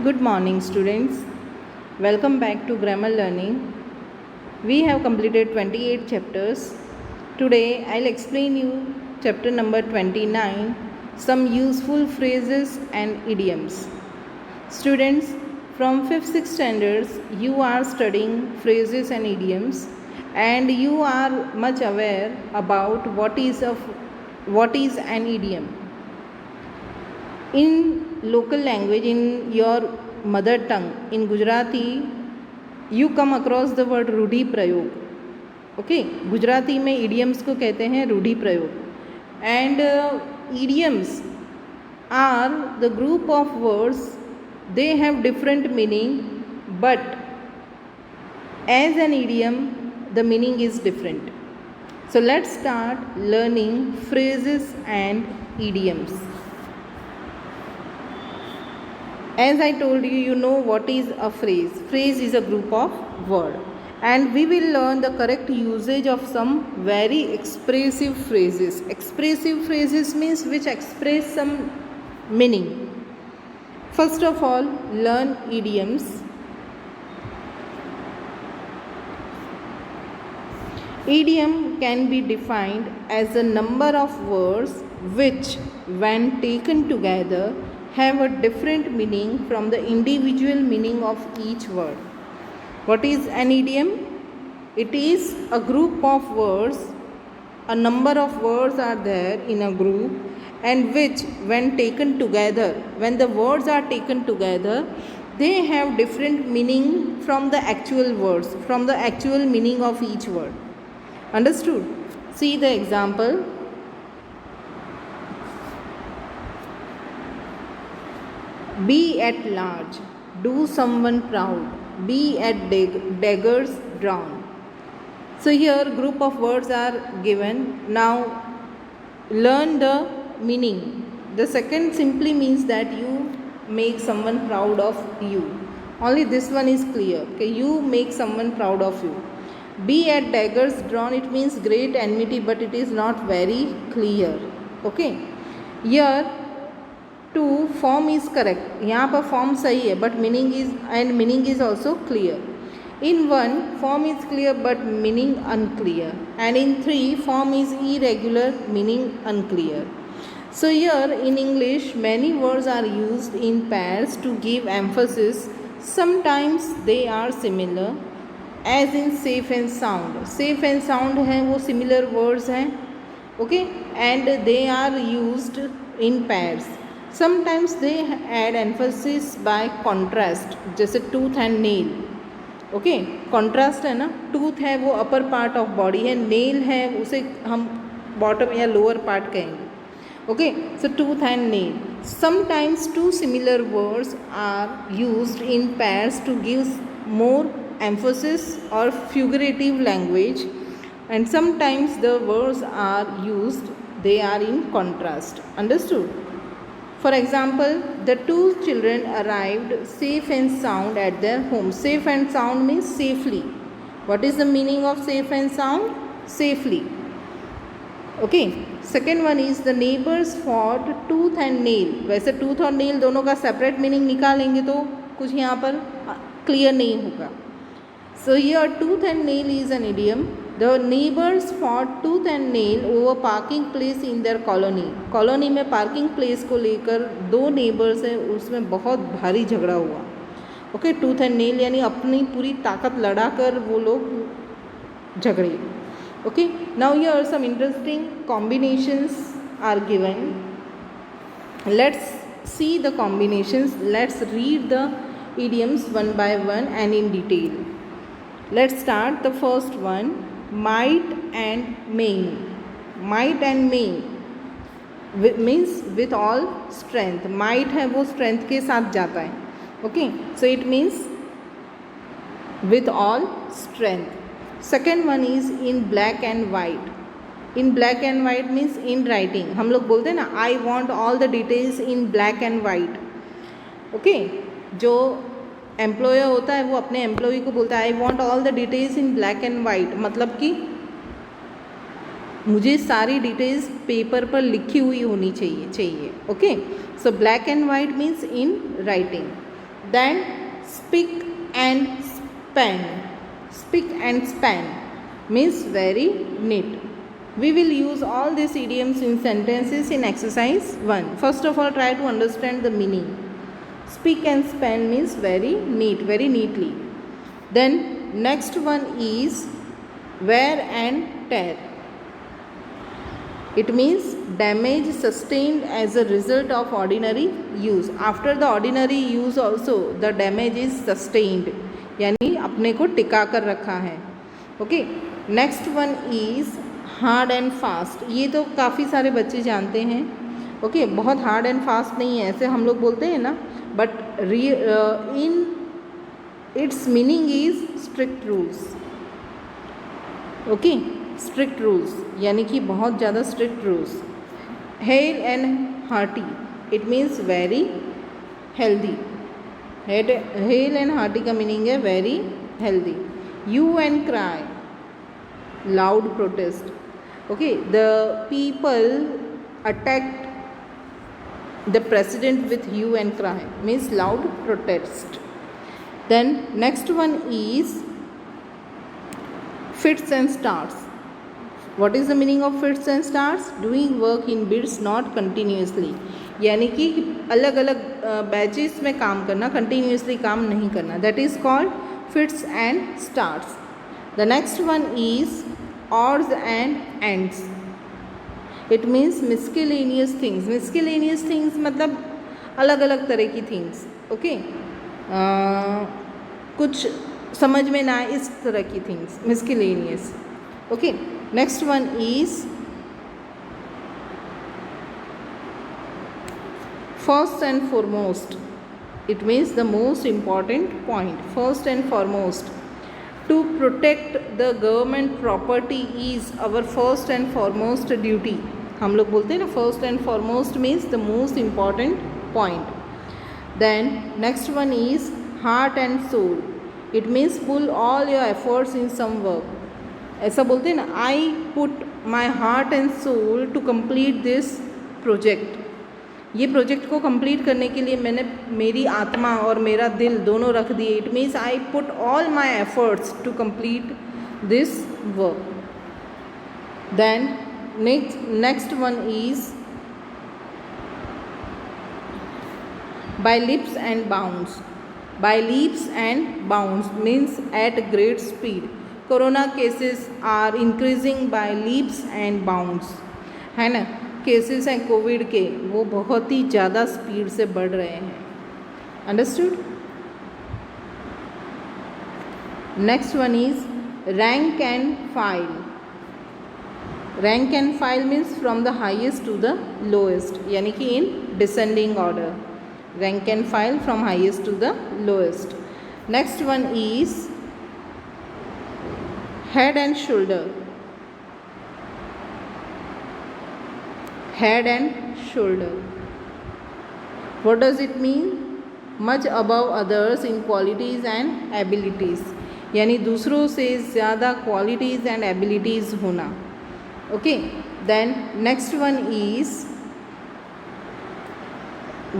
Good morning, students. Welcome back to Grammar Learning. We have completed 28 chapters. Today, I'll explain you chapter number 29, some useful phrases and idioms. Students, from 5th, 6th standards, you are studying phrases and idioms, and you are much aware about what is an idiom. In local language, in your mother tongue, in Gujarati, you come across the word रूढ़ि प्रयोग. Okay, Gujarati में idioms को कहते हैं रूढ़ि प्रयोग. And idioms are the group of words. They have different meaning, but as an idiom, the meaning is different. So let's start learning phrases and idioms. As I told you, you know what is a phrase. Phrase is a group of words. And we will learn the correct usage of some very expressive phrases. Expressive phrases means which express some meaning. First of all, learn idioms. Idiom can be defined as a number of words which, when taken together, have a different meaning from the individual meaning of each word. What is an idiom? It is a group of words. A number of words are there in a group, and which, when taken together, when the words are taken together, they have different meaning from the actual words, from the actual meaning of each word. Understood? See the example. Be at large, do someone proud, be at daggers drawn. So here group of words are given. Now learn the meaning. The second simply means that you make someone proud of you. Only this one is clear. Okay, you make someone proud of you. Be at daggers drawn, it means great enmity, but it is not very clear. Okay, here two form is correct. यहाँ पर form सही है but meaning is also clear. In one form is clear but meaning unclear, and in three form is irregular, meaning unclear. So here in English, many words are used in pairs to give emphasis. Sometimes they are similar, as in safe and sound. Safe and sound हैं वो similar words हैं, okay, and they are used in pairs. Sometimes they add emphasis by contrast, जैसे tooth and nail. okay, contrast है ना, tooth है वो upper part of body है, nail है उसे हम bottom या lower part कहेंगे. okay, so tooth and nail. Sometimes two similar words are used in pairs to give more emphasis or figurative language, and sometimes the words are used, they are in contrast. Understood? For example, the two children arrived safe and sound at their home. Safe and sound means safely. What is the meaning of safe and sound? Safely. Okay. Second one is the neighbors fought tooth and nail. वैसे tooth और nail दोनों का separate meaning निकालेंगे तो कुछ यहाँ पर clear नहीं होगा. So here tooth and nail is an idiom. The neighbors fought tooth and nail over parking place in their colony. Colony में पार्किंग प्लेस को लेकर दो नेबर्स हैं, उसमें बहुत भारी झगड़ा हुआ. ओके, टूथ एंड नेल यानी अपनी पूरी ताकत लड़ाकर वो लोग झगड़े. Okay, now here some interesting combinations are given. Let's see the combinations. Let's read the idioms one by one and in detail. Let's start the first one. Might and main. Might and main means with all strength. Might है वो strength के साथ जाता है. Okay, so it means with all strength. Second one is in black and white. In black and white means in writing. हम लोग बोलते हैं ना, I want all the details in black and white. Okay, जो employer होता है वो अपने एम्प्लॉय को बोलता है I want all the details in black and white. मतलब कि मुझे सारी डिटेल्स पेपर पर लिखी हुई होनी चाहिए. Okay, so black and white means in writing. Then spick and span. Spick and span means very neat. We will use all these idioms in sentences in exercise 1. First of all, try to understand the meaning. Spick and span means very neat, very neatly. Then next one is wear and tear. It means damage sustained as a result of ordinary use. After the ordinary use also the damage is sustained, यानी अपने को टिका कर रखा है. Okay, next one is hard and fast. ये तो काफ़ी सारे बच्चे जानते हैं. ओके, बहुत हार्ड एंड फास्ट नहीं है, ऐसे हम लोग बोलते हैं ना, but in its meaning is strict rules. Okay, strict rules यानी कि बहुत ज़्यादा strict rules. Hello and hearty, it means very healthy. Hello and hearty का मीनिंग है very healthy. You and cry, loud protest. Okay, the people attacked the president with hue and cry means loud protest. Then next one is fits and starts. What is the meaning of fits and starts? Doing work in bits not continuously, यानी कि अलग अलग batches में काम करना, continuously काम नहीं करना. That is called fits and starts. The next one is odds and ends. It means miscellaneous things. Miscellaneous things मतलब अलग अलग तरह की things. Okay, कुछ समझ में ना आए इस तरह की things, miscellaneous. Okay, next one is first and foremost. It means the most important point. First and foremost. To protect the government property is our first and foremost duty. हम लोग बोलते हैं ना, first and foremost means the most important point. Then next one is heart and soul. It means pull all your efforts in some work. ऐसा बोलते हैं ना, I put my heart and soul to complete this project. ये project को complete करने के लिए मैंने मेरी आत्मा और मेरा दिल दोनों रख दिए. It means I put all my efforts to complete this work. Then next one is by leaps and bounds. By leaps and bounds means at great speed. Corona cases are increasing by leaps and bounds, है ना. Cases हैं Covid के, वो बहुत ही ज़्यादा speed से बढ़ रहे हैं. Understood. Next one is rank and file. Rank and file means from the highest to the lowest, यानी कि in descending order. Rank and file from highest to the lowest. Next one is head and shoulder. Head and shoulder. What does it mean? Much above others in qualities and abilities. यानी दूसरों से ज़्यादा qualities and abilities होना. Okay. Then next one is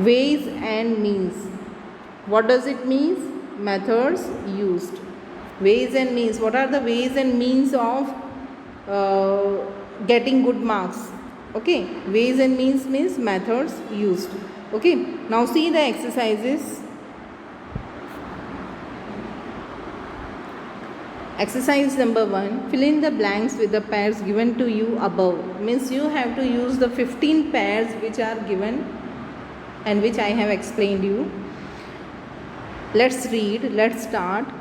ways and means. What does it mean? Methods used. Ways and means. What are the ways and means of getting good marks? Okay, ways and means methods used. Okay, now see the exercises. Exercise number 1, fill in the blanks with the pairs given to you above. Means you have to use the 15 pairs which are given and which I have explained you. Let's read, let's start.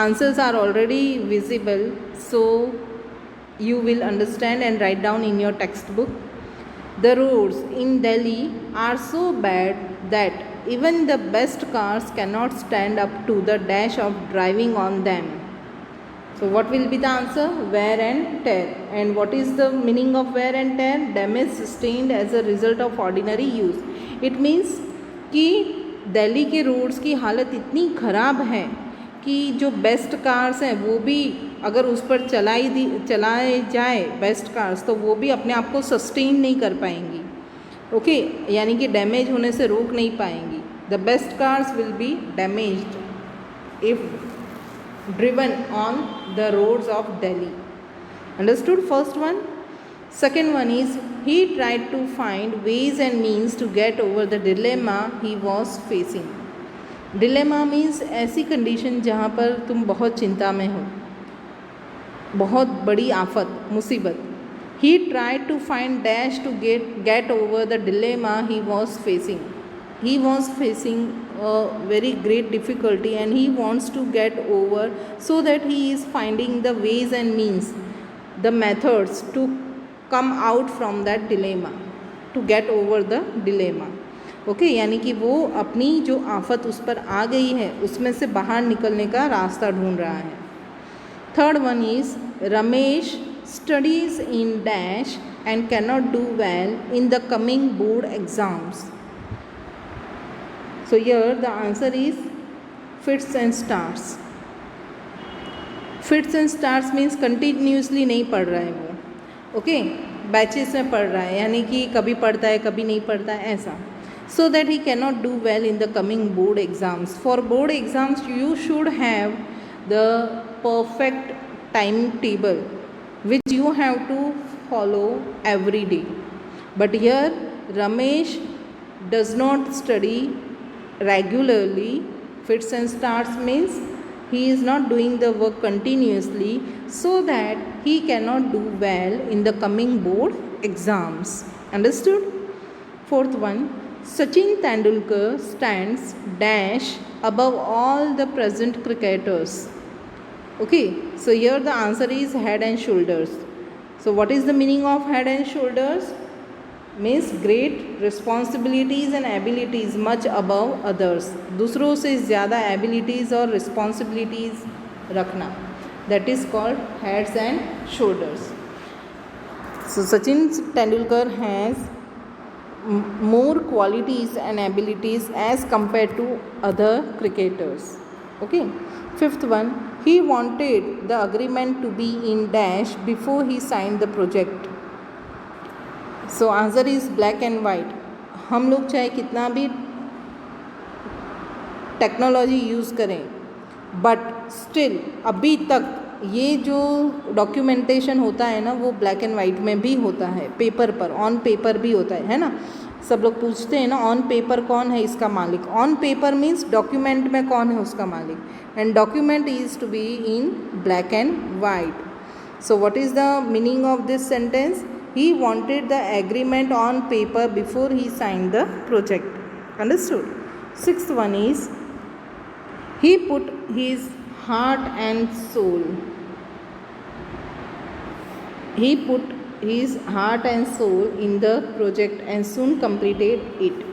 Answers are already visible, so you will understand and write down in your textbook. The roads in Delhi are so bad that even the best cars cannot stand up to the dash of driving on them. So what will be the answer? Wear and tear. And what is the meaning of wear and tear? Damage sustained as a result of ordinary use. It means कि दिल्ली के roads की हालत इतनी ख़राब है कि जो best cars हैं वो भी अगर उस पर चलाए जाए बेस्ट कार्स, तो वो भी अपने आप को सस्टेन नहीं कर पाएंगी. ओके, यानी कि डैमेज होने से रोक नहीं पाएंगी. The best cars will be damaged if driven on the roads of Delhi. Understood? First one. Second one is he tried to find ways and means to get over the dilemma he was facing. Dilemma means ऐसी condition जहाँ पर तुम बहुत चिंता में हो, बहुत बड़ी आफत, मुसीबत. He tried to find dash to get over the dilemma he was facing. He was facing a very great difficulty and he wants to get over, so that he is finding the ways and means, the methods to come out from that dilemma, to get over the dilemma. Okay यानी कि वो अपनी जो आफत उस पर आ गई है उसमें से बाहर निकलने का रास्ता ढूंढ रहा है. Third one is Ramesh studies in dash and can not do well in the coming board exams. So here the answer is fits and starts. Fits and starts means continuously नहीं पढ़ रहा है वो, ओके बैचेस में पढ़ रहा है, यानी कि कभी पढ़ता है कभी नहीं पढ़ता है ऐसा. So that he cannot do well in the coming board exams. For board exams you should have the perfect timetable which you have to follow every day. But here Ramesh does not study regularly. Fits and starts means he is not doing the work continuously, so that he cannot do well in the coming board exams. Understood? Fourth one, Sachin Tendulkar stands dash above all the present cricketers. Okay, so here the answer is head and shoulders. So what is the meaning of head and shoulders? Means great responsibilities and abilities much above others. दूसरों से ज़्यादा abilities और responsibilities रखना, that is called heads and shoulders. So Sachin Tendulkar has more qualities and abilities as compared to other cricketers. Okay. Fifth one, he wanted the agreement to be in dash before he signed the project. So answer is black and white. हम लोग चाहे कितना भी technology use करें, but still अभी तक ये जो डॉक्यूमेंटेशन होता है ना वो ब्लैक एंड वाइट में भी होता है, पेपर पर, ऑन पेपर भी होता है ना. सब लोग पूछते हैं ना ऑन पेपर कौन है इसका मालिक. ऑन पेपर मीन्स डॉक्यूमेंट में कौन है उसका मालिक, and document is to be in black and white. So what is the meaning of this sentence? He wanted the agreement on paper before he sign the project. Understood? Sixth one is he put his heart and soul. He put his heart and soul in the project and soon completed it.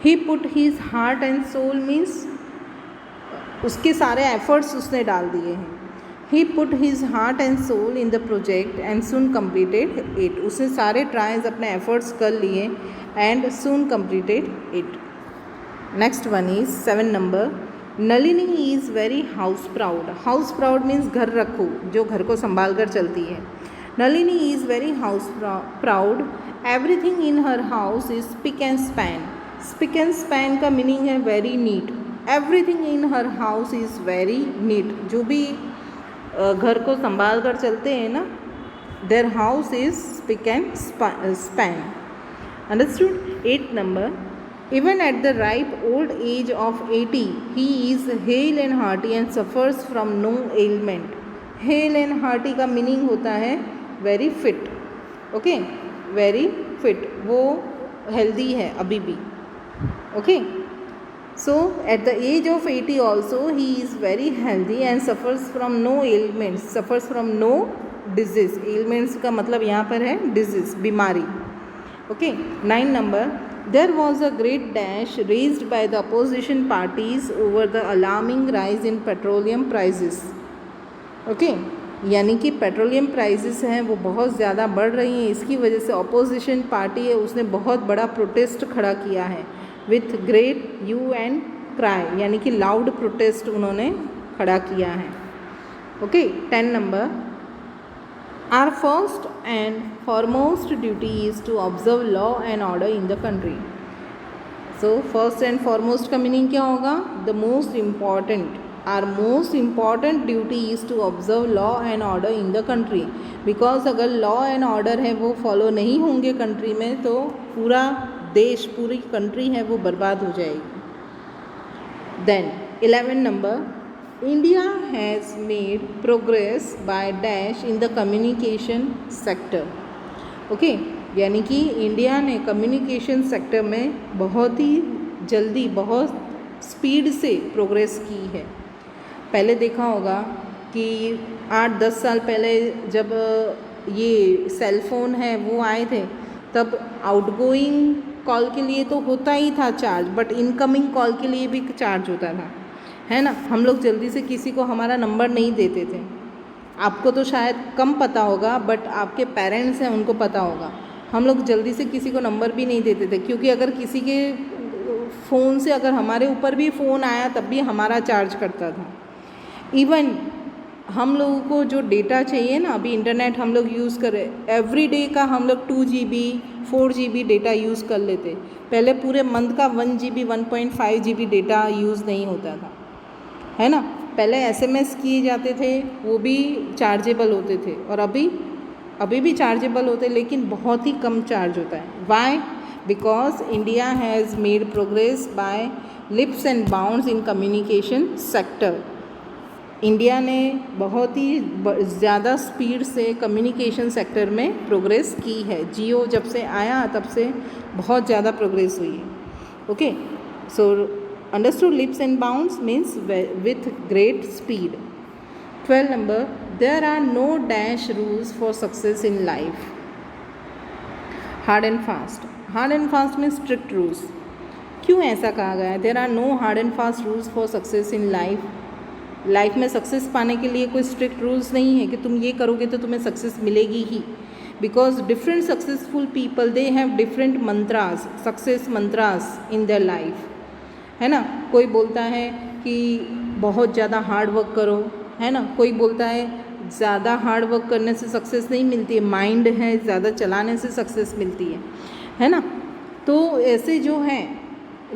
He put his heart and soul means उसके सारे efforts उसने डाल दिए हैं. He put his heart and soul in the project and soon completed it. उसने सारे tries अपने efforts कर लिए and soon completed it. Next one is 7 number. Nalini is very house proud. House proud means घर रखो, जो घर को संभाल कर चलती है. Nalini is very house proud. Everything in her house is spick and span. Spick and span का मीनिंग है very neat. Everything in her house is very neat. जो भी घर को संभाल कर चलते हैं ना, their house is spick and span. Understood? 8 number. Even at the ripe old age of 80, he is hale and hearty and suffers from no ailment. Hale and hearty का meaning होता है very fit. Okay, very fit. वो healthy है अभी भी. Okay. So at the age of 80 also he is very healthy and suffers from no ailments. Suffers from no disease. Ailments का मतलब यहाँ पर है disease, बीमारी. Okay. 9 number. There was a great dash raised by the opposition parties over the alarming rise in petroleum prices. Okay, यानी कि petroleum prices हैं वो बहुत ज़्यादा बढ़ रही हैं, इसकी वजह से अपोजिशन पार्टी है उसने बहुत बड़ा प्रोटेस्ट खड़ा किया है. With great you and cry, यानी कि लाउड प्रोटेस्ट उन्होंने खड़ा किया है. Okay. 10 number. Our first and foremost duty is to observe law and order in the country. So first and foremost का मीनिंग क्या होगा? The most important, or most important duty is to observe law and order in the country, because अगर law and order है वो follow नहीं होंगे country में तो पूरा देश, पूरी कंट्री है वो बर्बाद हो जाएगी। Then 11 number, India has made progress by dash in the communication sector. Okay, यानी कि इंडिया ने कम्युनिकेशन सेक्टर में बहुत ही जल्दी, बहुत स्पीड से प्रोग्रेस की है। पहले देखा होगा कि 8-10 साल पहले जब ये सेल फ़ोन है वो आए थे, तब आउटगोइंग कॉल के लिए तो होता ही था चार्ज, बट इनकमिंग कॉल के लिए भी चार्ज होता था, है ना। हम लोग जल्दी से किसी को हमारा नंबर नहीं देते थे। आपको तो शायद कम पता होगा, बट आपके पेरेंट्स हैं उनको पता होगा। हम लोग जल्दी से किसी को नंबर भी नहीं देते थे, क्योंकि अगर किसी के फ़ोन से अगर हमारे ऊपर भी फ़ोन आया तब भी हमारा चार्ज करता था। इवन हम लोगों को जो डेटा चाहिए ना, अभी इंटरनेट हम लोग यूज़ कर रहे, एवरी डे का हम लोग 2 GB 4 GB डेटा यूज़ कर लेते। पहले पूरे मंथ का 1 GB 1.5 GB डेटा यूज़ नहीं होता था, है ना। पहले SMS किए जाते थे, वो भी चार्जेबल होते थे, और अभी भी चार्जेबल होते, लेकिन बहुत ही कम चार्ज होता है। Why? Because India has made progress by leaps and bounds in communication sector. India ने बहुत ही ज़्यादा स्पीड से कम्युनिकेशन सेक्टर में प्रोग्रेस की है। जियो जब से आया तब से बहुत ज़्यादा प्रोग्रेस हुई है। Okay, so understood, leaps and bounds means with great speed. 12 number, there are no dash rules for success in life. Hard and fast. Hard and fast means strict rules. क्यों ऐसा कहा गया है? There are no hard and fast rules for success in life. Life में success पाने के लिए कोई स्ट्रिक्ट रूल्स नहीं है कि तुम ये करोगे तो तुम्हें सक्सेस मिलेगी ही। Because different successful people they have different mantras, success mantras in their life, है ना। कोई बोलता है कि बहुत ज़्यादा हार्ड वर्क करो, है ना। कोई बोलता है ज़्यादा हार्ड वर्क करने से सक्सेस नहीं मिलती है, माइंड है ज़्यादा चलाने से सक्सेस मिलती है ना। तो ऐसे जो हैं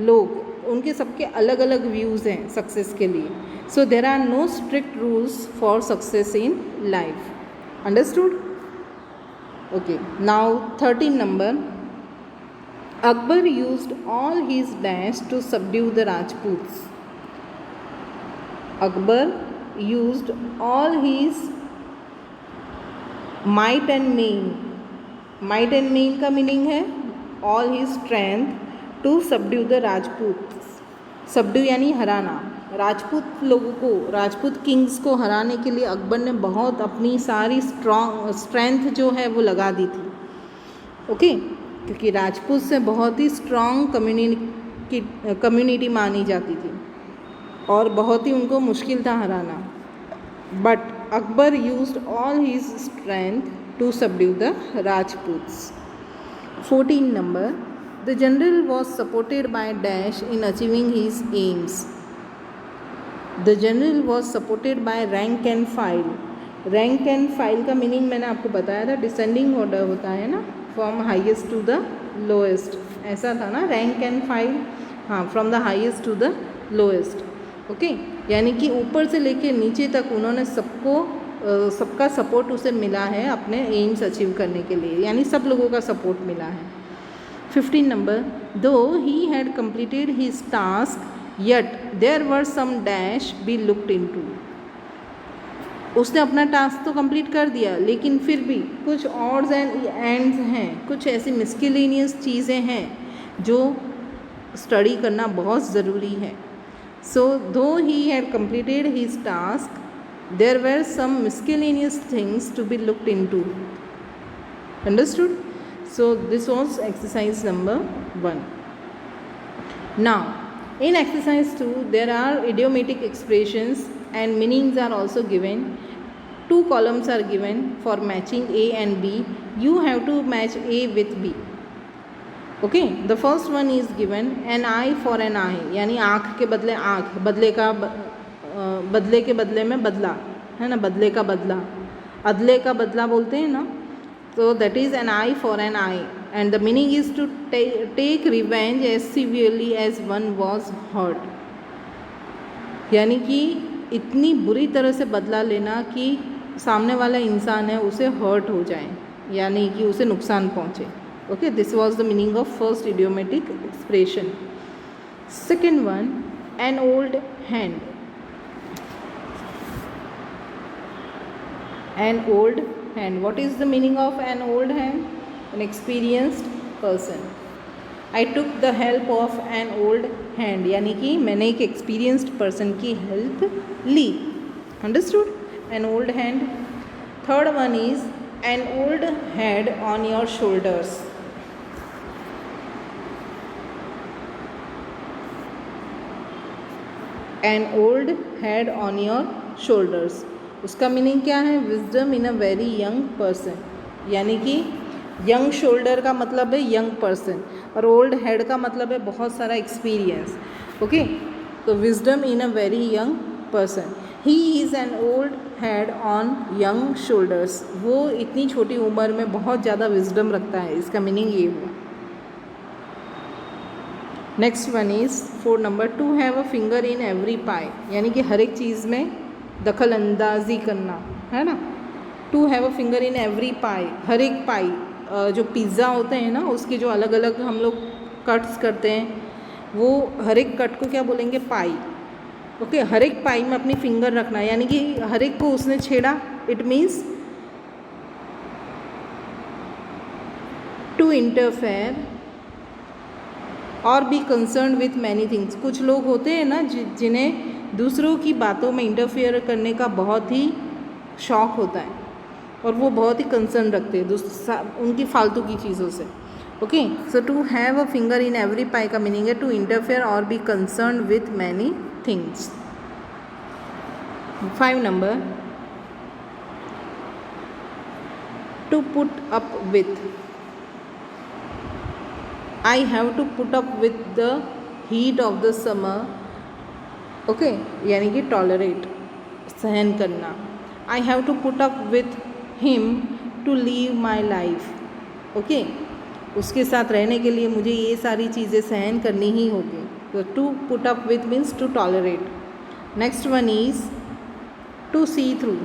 लोग, उनके सबके अलग अलग व्यूज़ हैं सक्सेस के लिए। So there are no strict rules for success in life. Understood? Okay, now 13 number, Akbar used all his dash to subdue the Rajputs. Akbar used all his might and men. Might and men का meaning है all his strength to subdue the Rajput. Subdue यानी हराना। राजपूत लोगों को, Rajput Kings को हराने के लिए अकबर ने बहुत अपनी सारी स्ट्रेंथ जो है वो लगा दी थी। ओके, क्योंकि राजपूत से बहुत ही स्ट्रॉन्ग कम्युनिटी मानी जाती थी और बहुत ही उनको मुश्किल था हराना। But Akbar used all his strength to subdue the Rajputs. 14 number, the general was supported by dash in achieving his aims. The general was supported by rank and file. Rank and file का मीनिंग मैंने आपको बताया था, descending order होता है ना, from highest to the lowest, ऐसा था ना रैंक एंड फाइल। हाँ, from the highest to the lowest. Okay, यानी कि ऊपर से लेके नीचे तक उन्होंने सबका सपोर्ट उसे मिला है अपने एम्स अचीव करने के लिए, यानी सब लोगों का सपोर्ट मिला है। 15 नंबर, दो he had completed his task yet there were some dash be looked into। उसने अपना टास्क तो कंप्लीट कर दिया, लेकिन फिर भी कुछ ऑड्स एंड एंड्स हैं, कुछ ऐसी मिस्किलेनियस चीज़ें हैं जो स्टडी करना बहुत ज़रूरी है। So though he had completed his task there were some miscellaneous things to be looked into. Understood? So this was exercise number 1। Now in exercise 2 there are idiomatic expressions and meanings are also given. 2 columns are given for matching A and B. You have to match A with B. Okay, the first one is given an eye for an eye, यानी आँख के बदले आँख, बदले के बदले में बदला, है ना, बदले का बदला, अदले का बदला बोलते हैं ना, तो that is an eye for an eye and the meaning is to take revenge as severely as one was hurt. यानी कि इतनी बुरी तरह से बदला लेना कि सामने वाला इंसान है उसे हर्ट हो जाए, यानी कि उसे नुकसान पहुँचे. Okay, this was the meaning of first idiomatic expression. Second one, an old hand. An old hand. What is the meaning of an old hand? An experienced person. I took the help of an old hand. यानी कि मैंने एक experienced person की help ली. Understood? An old hand. Third one is an old head on your shoulders. An old head on your shoulders. उसका meaning क्या है? Wisdom in a very young person. यानी कि यंग शोल्डर का मतलब है यंग पर्सन और ओल्ड हेड का मतलब है बहुत सारा एक्सपीरियंस. ओके, तो wisdom in a very young person. He is an old head on young shoulders. वो इतनी छोटी उम्र में बहुत ज़्यादा विजडम रखता है. इसका मीनिंग ये हुआ. Next one is 4 number, to have a finger in every pie. यानी कि हर एक चीज़ में दखल अंदाजी करना, है ना. To have a finger in every pie. हर एक पाई, जो पिज़्ज़ा होते हैं ना उसके जो अलग अलग हम लोग कट्स करते हैं, वो हर एक कट को क्या बोलेंगे? पाई. ओके, हर एक पाई में अपनी फिंगर रखना, यानी कि हर एक को उसने छेड़ा. इट मीन्स टू इंटरफेयर और be concern with many things. कुछ लोग होते हैं ना जिन्हें दूसरों की बातों में इंटरफेयर करने का बहुत ही शौक़ होता है और वो बहुत ही कंसर्न रखते हैं उनकी फालतू की चीज़ों से. Okay, so to have a finger in every pie का मीनिंग है टू इंटरफेयर और be concern with many things. 5 number, to put up with. I have to put up with the heat of the summer. Okay, यानी कि tolerate, सहन करना. I have to put up with him to leave my life. Okay, उसके साथ रहने के लिए मुझे ये सारी चीज़ें सहन करनी ही होगी. तो to put up with means to tolerate. Next one is to see through.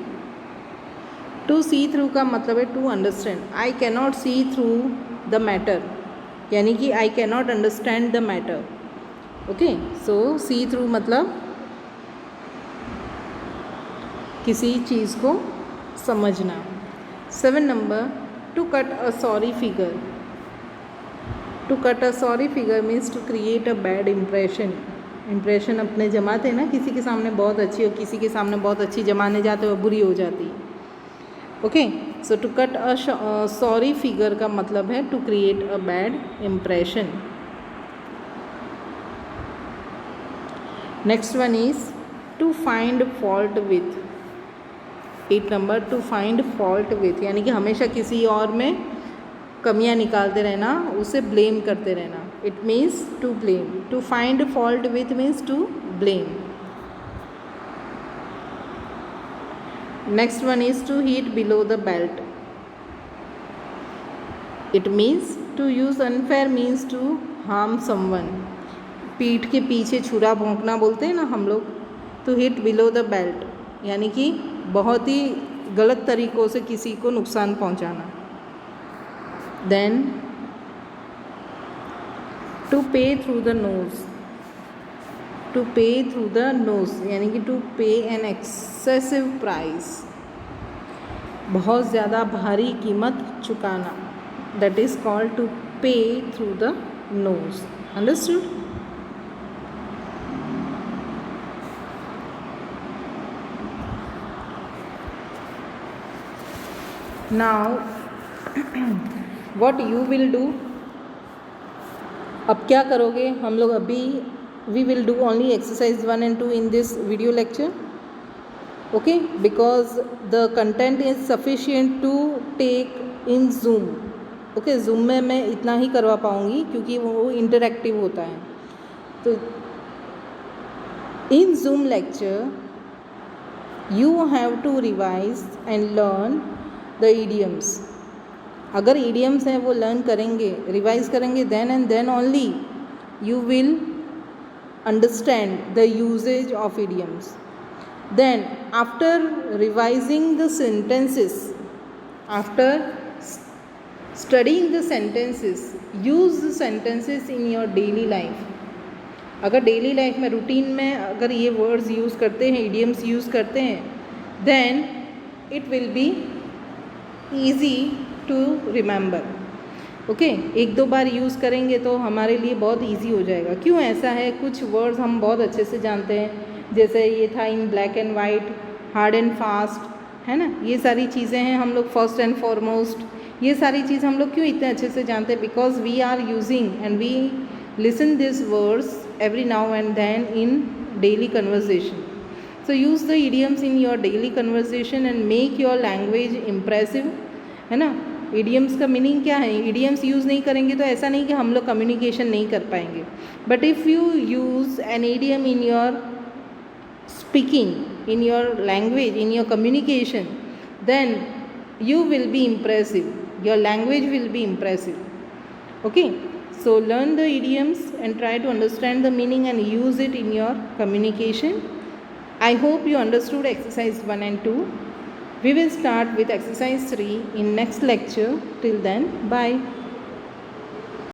To see through का मतलब है to understand. I cannot see through the matter, यानी कि I cannot understand the matter. Okay, so see through मतलब किसी चीज़ को समझना. 7 number, to cut a sorry figure. To cut a sorry figure means to create a bad impression. Impression अपने जमाते हैं ना, किसी के सामने बहुत अच्छी और किसी के सामने बहुत अच्छी जमाने जाते हो बुरी हो जाती है. Okay, so to cut a sorry figure का मतलब है to create a bad impression. Next one is to find fault with. 8 number, to find fault with, यानी कि हमेशा किसी और में कमियां निकालते रहना, उसे ब्लेम करते रहना. It means to blame. To find fault with means to blame. Next one is to hit below the belt. It means to use unfair means to harm someone. पीठ के पीछे छुरा भोंकना बोलते हैं ना हम लोग. To hit below the belt यानी कि बहुत ही गलत तरीक़ों से किसी को नुकसान पहुंचाना. Then to pay through the nose. To pay through the nose यानी कि टू पे एन एक्सेसिव प्राइस, बहुत ज़्यादा भारी कीमत चुकाना. That is called to pay through the nose. Understood? Now what you will do. अब क्या करोगे हम लोग अभी. we will do only exercise 1 and 2 in this video lecture, okay, because the content is sufficient to take in Zoom. okay, Zoom में मैं इतना ही करवा पाऊँगी क्योंकि वो इंटरैक्टिव होता है. तो in Zoom lecture you have to revise and learn the idioms. अगर idioms हैं वो learn करेंगे, revise करेंगे, then and then only you will understand the usage of idioms. Then after revising the sentences, after studying the sentences, use the sentences in your daily life. अगर daily life में routine में अगर ये words use करते हैं, idioms use करते हैं, then it will be easy to remember. Okay, एक दो बार यूज़ करेंगे तो हमारे लिए बहुत ईजी हो जाएगा. क्यों ऐसा है? कुछ वर्ड्स हम बहुत अच्छे से जानते हैं, जैसे ये था in black and white, hard and fast, है ना. ये सारी चीज़ें हैं हम लोग, फर्स्ट एंड फॉरमोस्ट, ये सारी चीज़ हम लोग क्यों इतने अच्छे से जानते हैं? Because we are using and we listen these words every now and then in daily conversation. So use the idioms in your daily conversation and make your language impressive, है ना. idioms का मीनिंग क्या है? idioms use नहीं करेंगे तो ऐसा नहीं कि हम लोग कम्युनिकेशन नहीं कर पाएंगे. But if you use an idiom in your speaking, in your language, in your communication, then you will be impressive, your language will be impressive. Okay, so learn the idioms and try to understand the meaning and use it in your communication. I hope you understood exercise 1 and 2. We will start with exercise 3 in next lecture. Till then, bye.